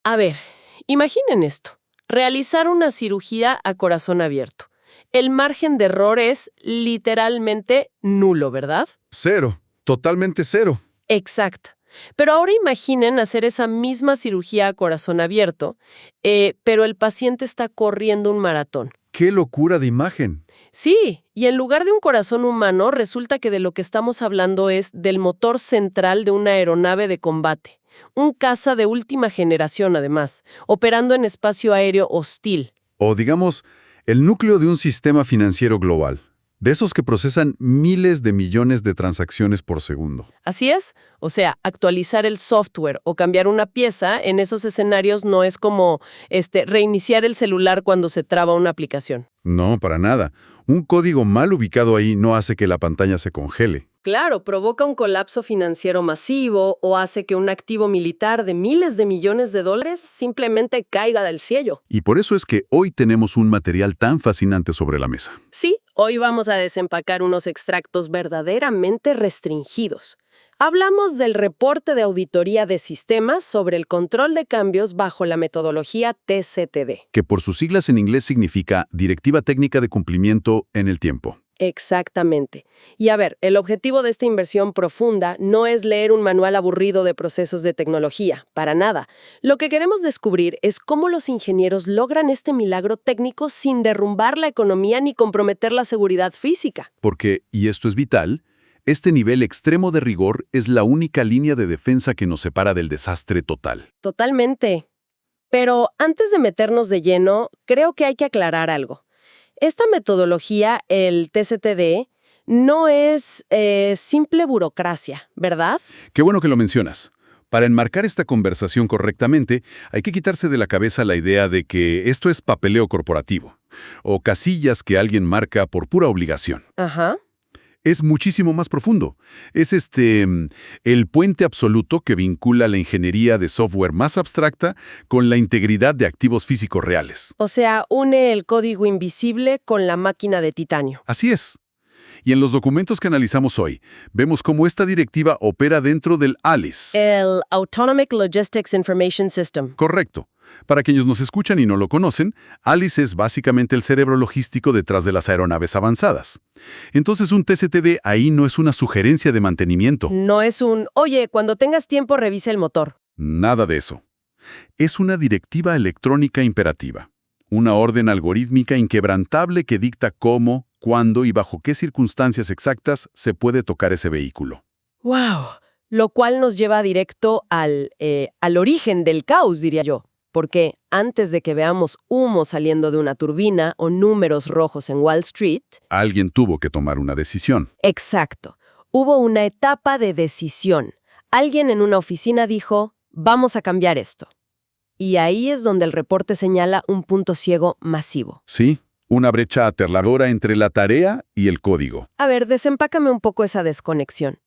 A ver, imaginen esto. Realizar una cirugía a corazón abierto. El margen de error es literalmente nulo, ¿verdad? Cero, totalmente cero. Exacto. Pero ahora imaginen hacer esa misma cirugía a corazón abierto, pero el paciente está corriendo un maratón. ¡Qué locura de imagen! Sí, y en lugar de un corazón humano, resulta que de lo que estamos hablando es del motor central de una aeronave de combate. Un caza de última generación, además, operando en espacio aéreo hostil. O digamos, el núcleo de un sistema financiero global, de esos que procesan miles de millones de transacciones por segundo. Así es, o sea, actualizar el software o cambiar una pieza en esos escenarios no es como reiniciar el celular cuando se traba una aplicación. No, para nada. Un código mal ubicado ahí no hace que la pantalla se congele. Claro, provoca un colapso financiero masivo o hace que un activo militar de miles de millones de dólares simplemente caiga del cielo. Y por eso es que hoy tenemos un material tan fascinante sobre la mesa. Sí, hoy vamos a desempacar unos extractos verdaderamente restringidos. Hablamos del reporte de auditoría de sistemas sobre el control de cambios bajo la metodología TCTD. Que por sus siglas en inglés significa Directiva Técnica de Cumplimiento en el Tiempo. Exactamente. Y a ver, el objetivo de esta inversión profunda no es leer un manual aburrido de procesos de tecnología, para nada. Lo que queremos descubrir es cómo los ingenieros logran este milagro técnico sin derrumbar la economía ni comprometer la seguridad física. Porque, y esto es vital, este nivel extremo de rigor es la única línea de defensa que nos separa del desastre total. Totalmente. Pero antes de meternos de lleno, creo que hay que aclarar algo. Esta metodología, el TCTD, no es simple burocracia, ¿verdad? Qué bueno que lo mencionas. Para enmarcar esta conversación correctamente, hay que quitarse de la cabeza la idea de que esto es papeleo corporativo, o casillas que alguien marca por pura obligación. Ajá. Es muchísimo más profundo. Es el puente absoluto que vincula la ingeniería de software más abstracta con la integridad de activos físicos reales. O sea, une el código invisible con la máquina de titanio. Así es. Y en los documentos que analizamos hoy, vemos cómo esta directiva opera dentro del ALICE. El Autonomic Logistics Information System. Correcto. Para quienes nos escuchan y no lo conocen, ALICE es básicamente el cerebro logístico detrás de las aeronaves avanzadas. Entonces un TCTD ahí no es una sugerencia de mantenimiento. No es un, oye, cuando tengas tiempo revisa el motor. Nada de eso. Es una directiva electrónica imperativa. Una orden algorítmica inquebrantable que dicta cómo, cuándo y bajo qué circunstancias exactas se puede tocar ese vehículo. ¡Wow! Lo cual nos lleva directo al origen del caos, diría yo. Porque antes de que veamos humo saliendo de una turbina o números rojos en Wall Street... Alguien tuvo que tomar una decisión. Exacto. Hubo una etapa de decisión. Alguien en una oficina dijo, vamos a cambiar esto. Y ahí es donde el reporte señala un punto ciego masivo. Sí, una brecha aterradora entre la tarea y el código. A ver, desempácame un poco esa desconexión.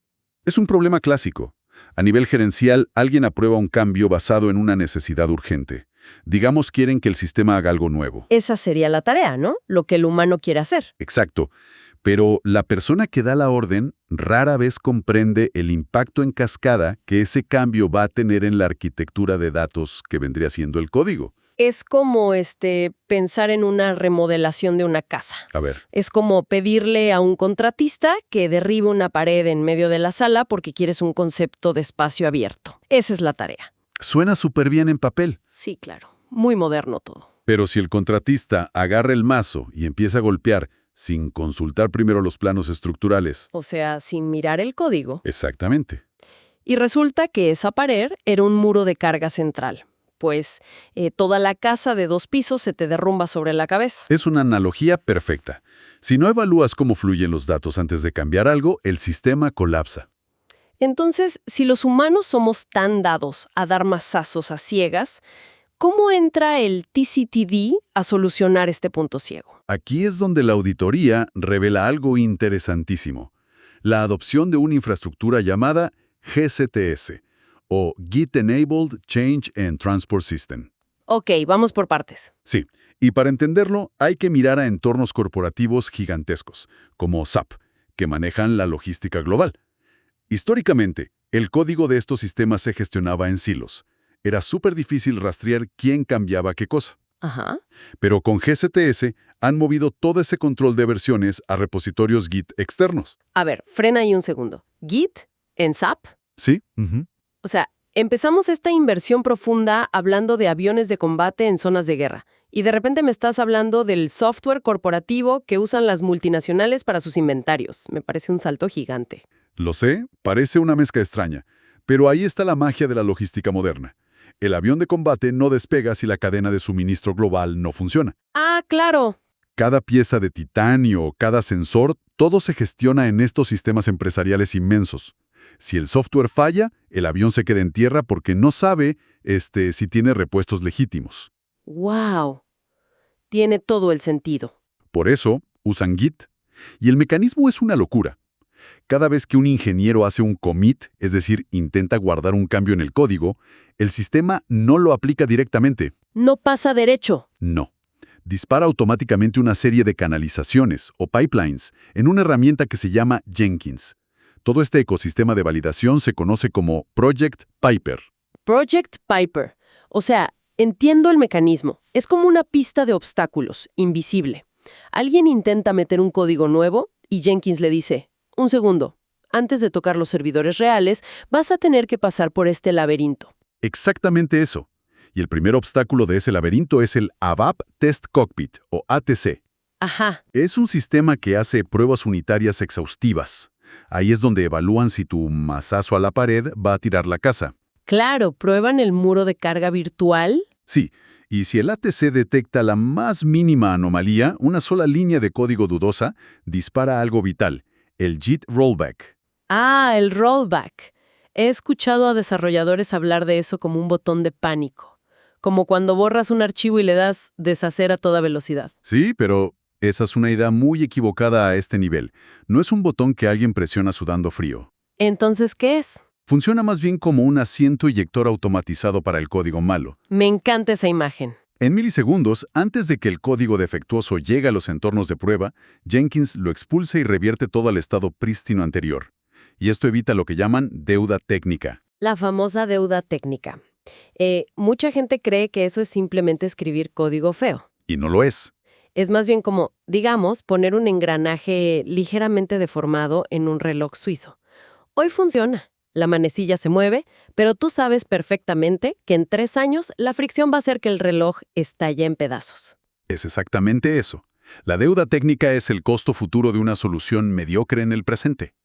Es un problema clásico. A nivel gerencial, alguien aprueba un cambio basado en una necesidad urgente. Digamos, quieren que el sistema haga algo nuevo. Esa sería la tarea, ¿no? Lo que el humano quiere hacer. Exacto. Pero la persona que da la orden rara vez comprende el impacto en cascada que ese cambio va a tener en la arquitectura de datos que vendría siendo el código. Es como pensar en una remodelación de una casa. A ver. Es como pedirle a un contratista que derribe una pared en medio de la sala porque quieres un concepto de espacio abierto. Esa es la tarea. Suena súper bien en papel. Sí, claro. Muy moderno todo. Pero si el contratista agarra el mazo y empieza a golpear sin consultar primero los planos estructurales. O sea, sin mirar el código. Exactamente. Y resulta que esa pared era un muro de carga central. Pues toda la casa de 2 pisos se te derrumba sobre la cabeza. Es una analogía perfecta. Si no evalúas cómo fluyen los datos antes de cambiar algo, el sistema colapsa. Entonces, si los humanos somos tan dados a dar mazazos a ciegas, ¿cómo entra el TCTD a solucionar este punto ciego? Aquí es donde la auditoría revela algo interesantísimo. La adopción de una infraestructura llamada GCTS, o Git Enabled Change and Transport System. Ok, vamos por partes. Sí, y para entenderlo hay que mirar a entornos corporativos gigantescos, como SAP, que manejan la logística global. Históricamente, el código de estos sistemas se gestionaba en silos. Era súper difícil rastrear quién cambiaba qué cosa. Ajá. Pero con GCTS han movido todo ese control de versiones a repositorios Git externos. A ver, frena ahí un segundo. ¿Git? ¿En SAP? ¿Sí? Ujú. O sea, empezamos esta inversión profunda hablando de aviones de combate en zonas de guerra. Y de repente me estás hablando del software corporativo que usan las multinacionales para sus inventarios. Me parece un salto gigante. Lo sé, parece una mezcla extraña, pero ahí está la magia de la logística moderna. El avión de combate no despega si la cadena de suministro global no funciona. Ah, claro. Cada pieza de titanio, cada sensor, todo se gestiona en estos sistemas empresariales inmensos. Si el software falla, el avión se queda en tierra porque no sabe si tiene repuestos legítimos. ¡Wow! Tiene todo el sentido. Por eso, usan Git. Y el mecanismo es una locura. Cada vez que un ingeniero hace un commit, es decir, intenta guardar un cambio en el código, el sistema no lo aplica directamente. No pasa derecho. No. Dispara automáticamente una serie de canalizaciones o pipelines en una herramienta que se llama Jenkins. Todo este ecosistema de validación se conoce como Project Piper. Project Piper. O sea, entiendo el mecanismo. Es como una pista de obstáculos, invisible. Alguien intenta meter un código nuevo y Jenkins le dice: un segundo, antes de tocar los servidores reales, vas a tener que pasar por este laberinto. Exactamente eso. Y el primer obstáculo de ese laberinto es el ABAP Test Cockpit, o ATC. Ajá. Es un sistema que hace pruebas unitarias exhaustivas. Ahí es donde evalúan si tu mazazo a la pared va a tirar la casa. Claro, prueban el muro de carga virtual. Sí, y si el ATC detecta la más mínima anomalía, una sola línea de código dudosa dispara algo vital, el JIT rollback. Ah, el rollback. He escuchado a desarrolladores hablar de eso como un botón de pánico. Como cuando borras un archivo y le das deshacer a toda velocidad. Sí, pero esa es una idea muy equivocada a este nivel. No es un botón que alguien presiona sudando frío. Entonces, ¿qué es? Funciona más bien como un asiento eyector automatizado para el código malo. Me encanta esa imagen. En milisegundos, antes de que el código defectuoso llegue a los entornos de prueba, Jenkins lo expulsa y revierte todo al estado prístino anterior. Y esto evita lo que llaman deuda técnica. La famosa deuda técnica. Mucha gente cree que eso es simplemente escribir código feo. Y no lo es. Es más bien como, digamos, poner un engranaje ligeramente deformado en un reloj suizo. Hoy funciona, la manecilla se mueve, pero tú sabes perfectamente que en 3 años la fricción va a hacer que el reloj estalle en pedazos. Es exactamente eso. La deuda técnica es el costo futuro de una solución mediocre en el presente.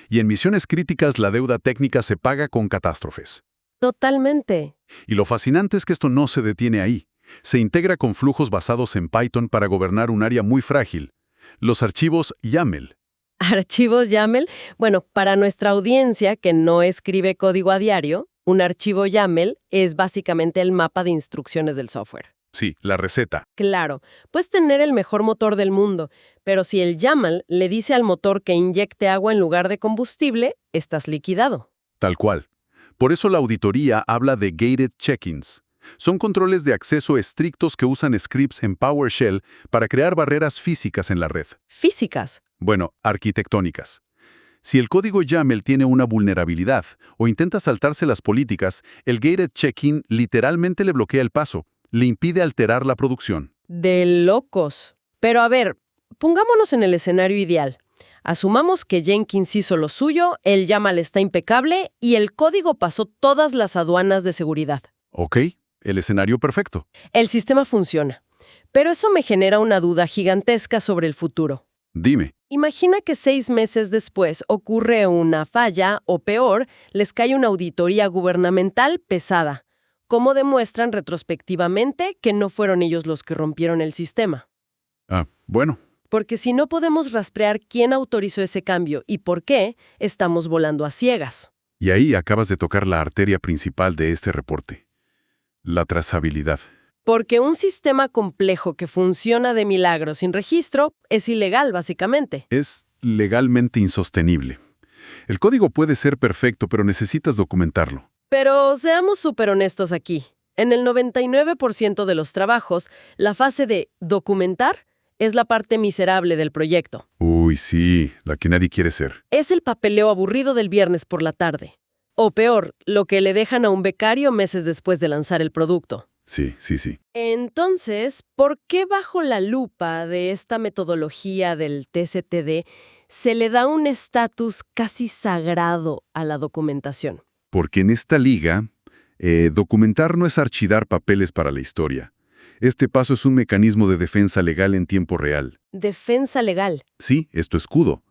Y en misiones críticas la deuda técnica se paga con catástrofes. Totalmente. Y lo fascinante es que esto no se detiene ahí. Se integra con flujos basados en Python para gobernar un área muy frágil, los archivos YAML. ¿Archivos YAML? Bueno, para nuestra audiencia que no escribe código a diario, un archivo YAML es básicamente el mapa de instrucciones del software. Sí, la receta. Claro, puedes tener el mejor motor del mundo, pero si el YAML le dice al motor que inyecte agua en lugar de combustible, estás liquidado. Tal cual. Por eso la auditoría habla de gated check-ins. Son controles de acceso estrictos que usan scripts en PowerShell para crear barreras físicas en la red. Físicas. Bueno, arquitectónicas. Si el código YAML tiene una vulnerabilidad o intenta saltarse las políticas, el gated check-in literalmente le bloquea el paso, le impide alterar la producción. De locos. Pero a ver, pongámonos en el escenario ideal. Asumamos que Jenkins hizo lo suyo, el YAML está impecable y el código pasó todas las aduanas de seguridad. Ok, el escenario perfecto. El sistema funciona. Pero eso me genera una duda gigantesca sobre el futuro. Dime. Imagina que 6 meses después ocurre una falla o peor, les cae una auditoría gubernamental pesada. ¿Cómo demuestran retrospectivamente que no fueron ellos los que rompieron el sistema? Bueno. Porque si no podemos rastrear quién autorizó ese cambio y por qué, estamos volando a ciegas. Y ahí acabas de tocar la arteria principal de este reporte. La trazabilidad. Porque un sistema complejo que funciona de milagro sin registro es ilegal, básicamente. Es legalmente insostenible. El código puede ser perfecto, pero necesitas documentarlo. Pero seamos súper honestos aquí. En el 99% de los trabajos, la fase de documentar es la parte miserable del proyecto. Uy, sí, la que nadie quiere ser. Es el papeleo aburrido del viernes por la tarde. O peor, lo que le dejan a un becario meses después de lanzar el producto. Sí, sí, sí. Entonces, ¿por qué bajo la lupa de esta metodología del TCTD se le da un estatus casi sagrado a la documentación? Porque en esta liga, documentar no es archivar papeles para la historia. Este paso es un mecanismo de defensa legal en tiempo real. Defensa legal. Sí, esto es escudo.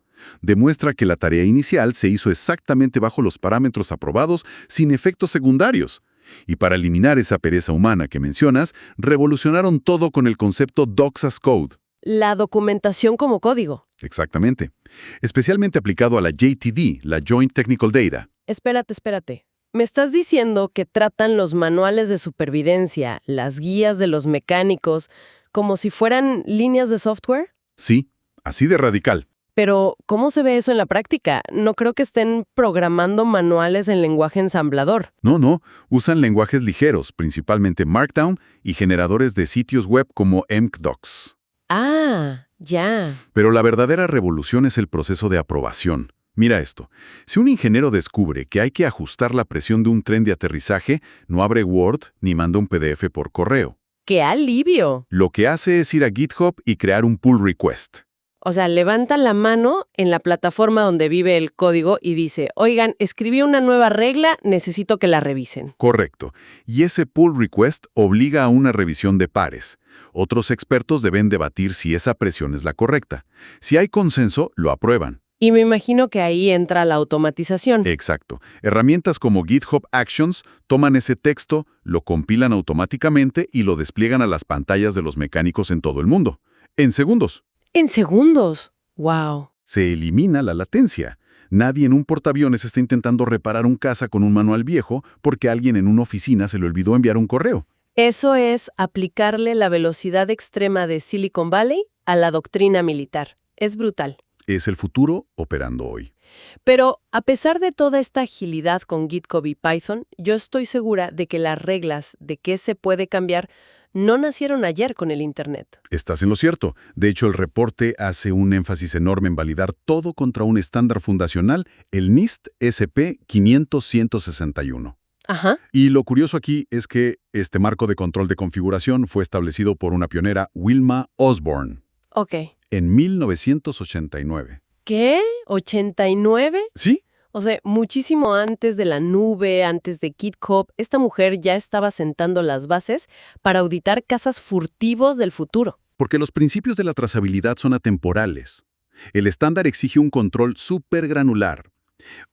Demuestra que la tarea inicial se hizo exactamente bajo los parámetros aprobados sin efectos secundarios. Y para eliminar esa pereza humana que mencionas, revolucionaron todo con el concepto Docs as Code. La documentación como código. Exactamente. Especialmente aplicado a la JTD, la Joint Technical Data. Espérate. ¿Me estás diciendo que tratan los manuales de supervivencia, las guías de los mecánicos, como si fueran líneas de software? Sí, así de radical. Pero, ¿cómo se ve eso en la práctica? No creo que estén programando manuales en lenguaje ensamblador. No, usan lenguajes ligeros, principalmente Markdown y generadores de sitios web como EncDocs. Ah, ya. Pero la verdadera revolución es el proceso de aprobación. Mira esto, si un ingeniero descubre que hay que ajustar la presión de un tren de aterrizaje, no abre Word ni manda un PDF por correo. ¡Qué alivio! Lo que hace es ir a GitHub y crear un pull request. O sea, levanta la mano en la plataforma donde vive el código y dice, oigan, escribí una nueva regla, necesito que la revisen. Correcto. Y ese pull request obliga a una revisión de pares. Otros expertos deben debatir si esa presión es la correcta. Si hay consenso, lo aprueban. Y me imagino que ahí entra la automatización. Exacto. Herramientas como GitHub Actions toman ese texto, lo compilan automáticamente y lo despliegan a las pantallas de los mecánicos en todo el mundo. En segundos. ¡En segundos! ¡Wow! Se elimina la latencia. Nadie en un portaaviones está intentando reparar un caza con un manual viejo porque a alguien en una oficina se le olvidó enviar un correo. Eso es aplicarle la velocidad extrema de Silicon Valley a la doctrina militar. Es brutal. Es el futuro operando hoy. Pero a pesar de toda esta agilidad con GitHub y Python, yo estoy segura de que las reglas de qué se puede cambiar no nacieron ayer con el Internet. Estás en lo cierto. De hecho, el reporte hace un énfasis enorme en validar todo contra un estándar fundacional, el NIST SP 500-161. Ajá. Y lo curioso aquí es que este marco de control de configuración fue establecido por una pionera, Wilma Osborne, Ok. en 1989. ¿Qué? ¿89? ¿Sí? O sea, muchísimo antes de la nube, antes de GitHub, esta mujer ya estaba sentando las bases para auditar casos furtivos del futuro. Porque los principios de la trazabilidad son atemporales. El estándar exige un control supergranular.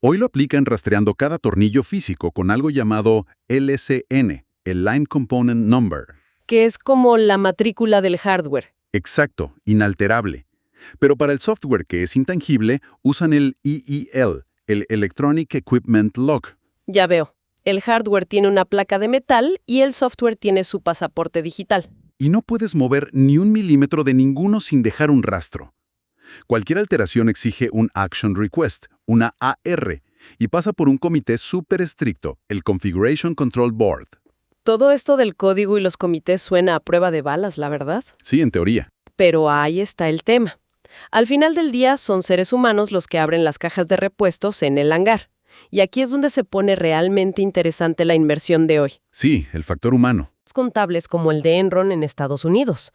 Hoy lo aplican rastreando cada tornillo físico con algo llamado LCN, el Line Component Number. Que es como la matrícula del hardware. Exacto, inalterable. Pero para el software que es intangible, usan el EEL, el Electronic Equipment Log. Ya veo. El hardware tiene una placa de metal y el software tiene su pasaporte digital. Y no puedes mover ni un milímetro de ninguno sin dejar un rastro. Cualquier alteración exige un Action Request, una AR, y pasa por un comité súper estricto, el Configuration Control Board. Todo esto del código y los comités suena a prueba de balas, la verdad. Sí, en teoría. Pero ahí está el tema. Al final del día son seres humanos los que abren las cajas de repuestos en el hangar. Y aquí es donde se pone realmente interesante la inversión de hoy. Sí, el factor humano. Contables como el de Enron en Estados Unidos.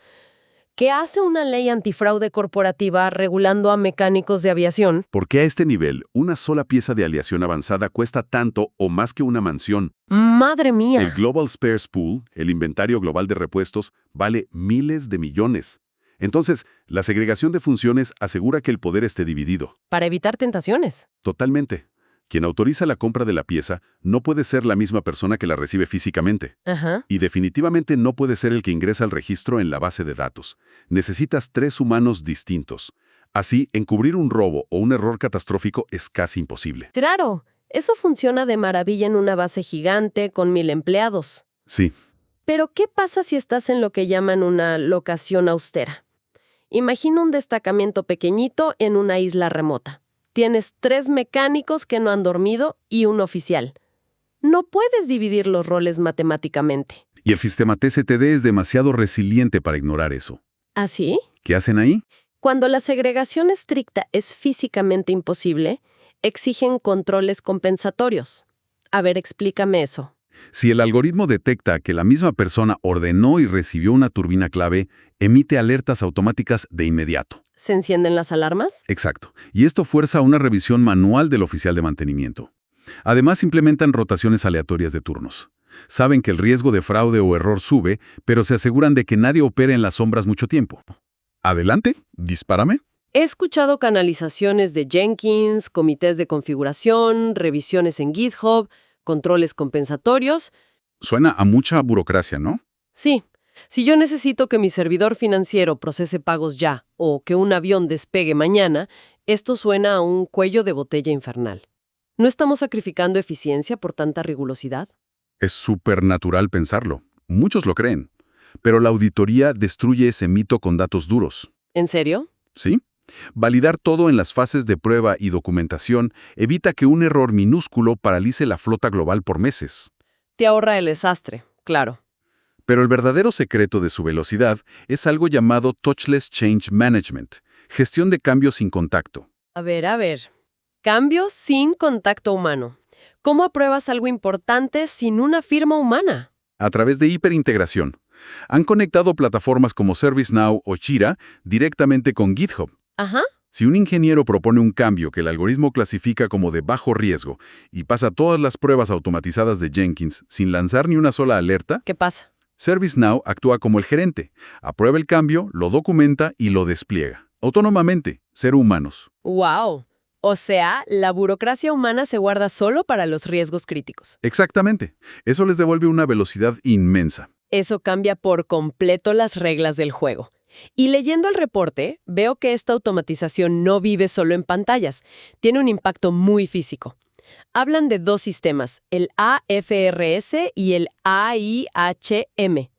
¿Qué hace una ley antifraude corporativa regulando a mecánicos de aviación? ¿Por qué a este nivel una sola pieza de aleación avanzada cuesta tanto o más que una mansión? ¡Madre El mía! Global Spares Pool, el inventario global de repuestos, vale miles de millones. Entonces, la segregación de funciones asegura que el poder esté dividido. Para evitar tentaciones. Totalmente. Quien autoriza la compra de la pieza no puede ser la misma persona que la recibe físicamente. Ajá. Y definitivamente no puede ser el que ingresa al registro en la base de datos. Necesitas 3 humanos distintos. Así, encubrir un robo o un error catastrófico es casi imposible. Claro, eso funciona de maravilla en una base gigante con 1000 empleados. Sí, Pero, ¿qué pasa si estás en lo que llaman una locación austera? Imagina un destacamento pequeñito en una isla remota. Tienes 3 mecánicos que no han dormido y un oficial. No puedes dividir los roles matemáticamente. y el sistema TCTD es demasiado resiliente para ignorar eso. ¿Así? ¿Qué hacen ahí? Cuando la segregación estricta es físicamente imposible, exigen controles compensatorios. A ver, explícame eso. Si el algoritmo detecta que la misma persona ordenó y recibió una turbina clave, emite alertas automáticas de inmediato. ¿Se encienden las alarmas? Exacto. Y esto fuerza una revisión manual del oficial de mantenimiento. Además, implementan rotaciones aleatorias de turnos. Saben que el riesgo de fraude o error sube, pero se aseguran de que nadie opere en las sombras mucho tiempo. Adelante, dispárame. He escuchado canalizaciones de Jenkins, comités de configuración, revisiones en GitHub, controles compensatorios. Suena a mucha burocracia, ¿no? Sí, si yo necesito que mi servidor financiero procese pagos ya o que un avión despegue mañana, esto suena a un cuello de botella infernal. ¿No estamos sacrificando eficiencia por tanta rigurosidad? Es súper natural pensarlo. Muchos lo creen. Pero la auditoría destruye ese mito con datos duros. ¿En serio? ¿Sí? Validar todo en las fases de prueba y documentación evita que un error minúsculo paralice la flota global por meses. Te ahorra el desastre, claro. Pero el verdadero secreto de su velocidad es algo llamado Touchless Change Management, gestión de cambios sin contacto. A ver. Cambios sin contacto humano. ¿Cómo apruebas algo importante sin una firma humana? A través de hiperintegración. Han conectado plataformas como ServiceNow o Jira directamente con GitHub. Ajá. Si un ingeniero propone un cambio que el algoritmo clasifica como de bajo riesgo y pasa todas las pruebas automatizadas de Jenkins sin lanzar ni una sola alerta, ¿Qué pasa? ServiceNow actúa como el gerente, aprueba el cambio, lo documenta y lo despliega. Autónomamente, ser humanos. ¡Wow! O sea, la burocracia humana se guarda solo para los riesgos críticos. Exactamente. Eso les devuelve una velocidad inmensa. Eso cambia por completo las reglas del juego. Y leyendo el reporte, veo que esta automatización no vive solo en pantallas, tiene un impacto muy físico. Hablan de dos sistemas, el AFRS y el AIHM.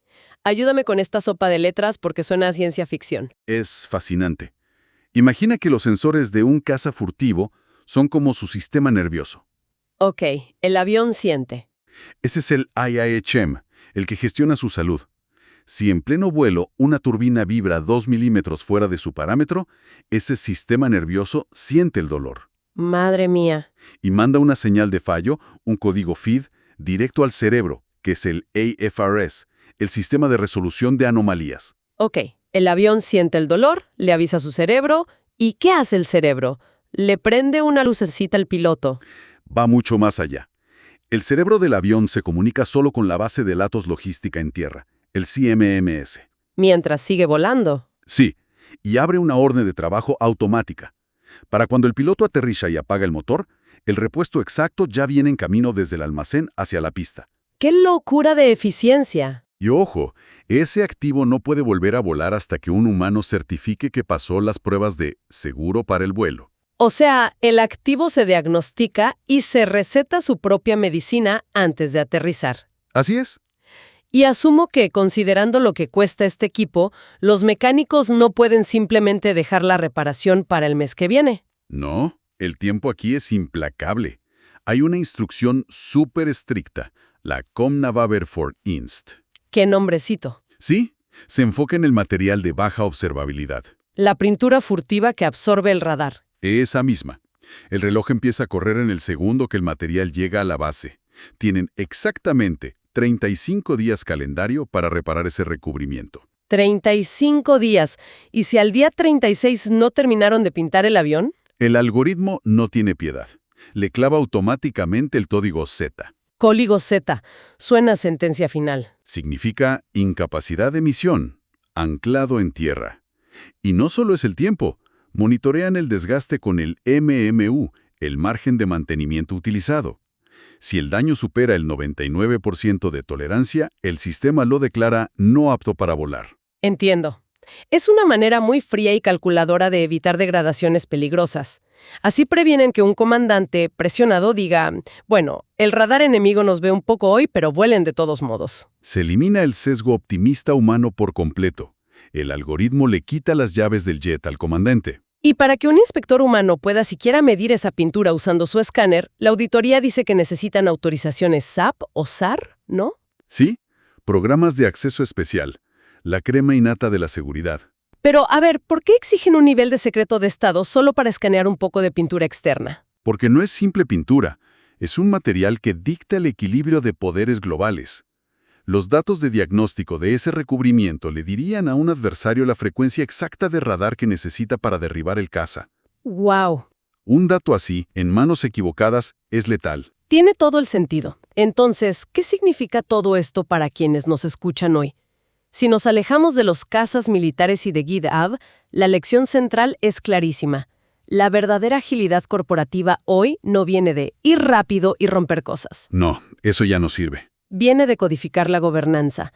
Ayúdame con esta sopa de letras porque suena a ciencia ficción. Es fascinante. Imagina que los sensores de un caza furtivo son como su sistema nervioso. Ok, el avión siente. Ese es el IIHM, el que gestiona su salud. Si en pleno vuelo una turbina vibra 2 milímetros fuera de su parámetro, ese sistema nervioso siente el dolor Madre mía. y manda una señal de fallo, un código FID, directo al cerebro, que es el AFRS, el sistema de resolución de anomalías. Ok, el avión siente el dolor, le avisa a su cerebro. ¿Y qué hace el cerebro? Le prende una lucecita al piloto. Va mucho más allá. El cerebro del avión se comunica solo con la base de datos logística en tierra, el CMMS. Mientras sigue volando. Sí, y abre una orden de trabajo automática. Para cuando el piloto aterriza y apaga el motor, el repuesto exacto ya viene en camino desde el almacén hacia la pista. ¡Qué locura de eficiencia! Y ojo, ese activo no puede volver a volar hasta que un humano certifique que pasó las pruebas de seguro para el vuelo. O sea, el activo se diagnostica y se receta su propia medicina antes de aterrizar. Así es. Y asumo que, considerando lo que cuesta este equipo, los mecánicos no pueden simplemente dejar la reparación para el mes que viene. No, el tiempo aquí es implacable. Hay una instrucción súper estricta, la Comnavaber for Inst. ¡Qué nombrecito! Sí, se enfoca en el material de baja observabilidad. La pintura furtiva que absorbe el radar. Esa misma. El reloj empieza a correr en el segundo que el material llega a la base. Tienen exactamente 35 días calendario para reparar ese recubrimiento. 35 días. ¿Y si al día 36 no terminaron de pintar el avión? El algoritmo no tiene piedad. Le clava automáticamente el código Z. Código Z. Suena a sentencia final. Significa incapacidad de misión, anclado en tierra. Y no solo es el tiempo, monitorean el desgaste con el MMU, el margen de mantenimiento utilizado. Si el daño supera el 99% de tolerancia, el sistema lo declara no apto para volar. Entiendo. Es una manera muy fría y calculadora de evitar degradaciones peligrosas. Así previenen que un comandante presionado diga, bueno, el radar enemigo nos ve un poco hoy, pero vuelen de todos modos. Se elimina el sesgo optimista humano por completo. El algoritmo le quita las llaves del jet al comandante. Y para que un inspector humano pueda siquiera medir esa pintura usando su escáner, la auditoría dice que necesitan autorizaciones SAP o SAR, ¿no? Sí, programas de acceso especial, la crema innata de la seguridad. Pero, a ver, ¿por qué exigen un nivel de secreto de estado solo para escanear un poco de pintura externa? Porque no es simple pintura, Es un material que dicta el equilibrio de poderes globales. Los datos de diagnóstico de ese recubrimiento le dirían a un adversario la frecuencia exacta de radar que necesita para derribar el caza. ¡Wow! Un dato así, en manos equivocadas, es letal. Tiene todo el sentido. Entonces, ¿qué significa todo esto para quienes nos escuchan hoy? Si nos alejamos de los cazas militares y de GitHub, la lección central es clarísima. La verdadera agilidad corporativa hoy no viene de ir rápido y romper cosas. No, eso ya no sirve. Viene de codificar la gobernanza,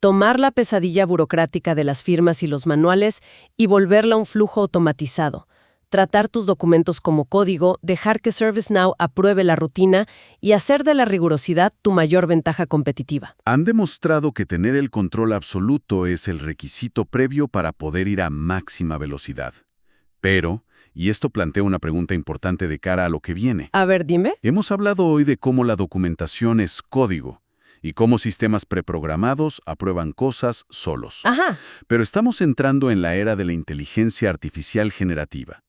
tomar la pesadilla burocrática de las firmas y los manuales y volverla un flujo automatizado. Tratar tus documentos como código, dejar que ServiceNow apruebe la rutina y hacer de la rigurosidad tu mayor ventaja competitiva. Han demostrado que tener el control absoluto es el requisito previo para poder ir a máxima velocidad. Pero, y esto plantea una pregunta importante de cara a lo que viene. A ver, dime. Hemos hablado hoy de cómo la documentación es código y cómo sistemas preprogramados aprueban cosas solos. Ajá. Pero estamos entrando en la era de la inteligencia artificial generativa,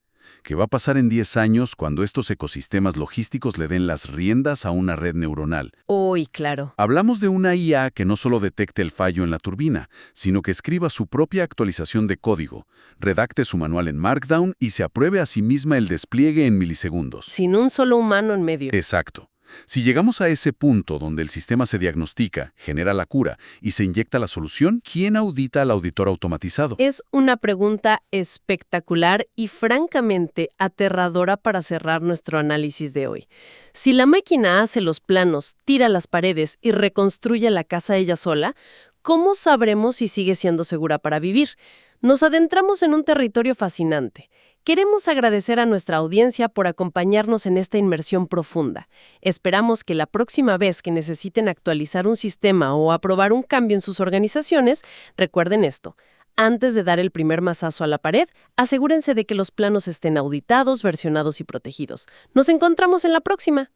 que va a pasar en 10 años cuando estos ecosistemas logísticos le den las riendas a una red neuronal. Uy, claro. Hablamos de una IA que no solo detecte el fallo en la turbina, sino que escriba su propia actualización de código, redacte su manual en Markdown y se apruebe a sí misma el despliegue en milisegundos. Sin un solo humano en medio. Exacto. Si llegamos a ese punto donde el sistema se diagnostica, genera la cura y se inyecta la solución, ¿quién audita al auditor automatizado? Es una pregunta espectacular y francamente aterradora para cerrar nuestro análisis de hoy. Si la máquina hace los planos, tira las paredes y reconstruye la casa ella sola, ¿cómo sabremos si sigue siendo segura para vivir? Nos adentramos en un territorio fascinante. Queremos agradecer a nuestra audiencia por acompañarnos en esta inmersión profunda. Esperamos que la próxima vez que necesiten actualizar un sistema o aprobar un cambio en sus organizaciones, recuerden esto. Antes de dar el primer mazazo a la pared, asegúrense de que los planos estén auditados, versionados y protegidos. Nos encontramos en la próxima.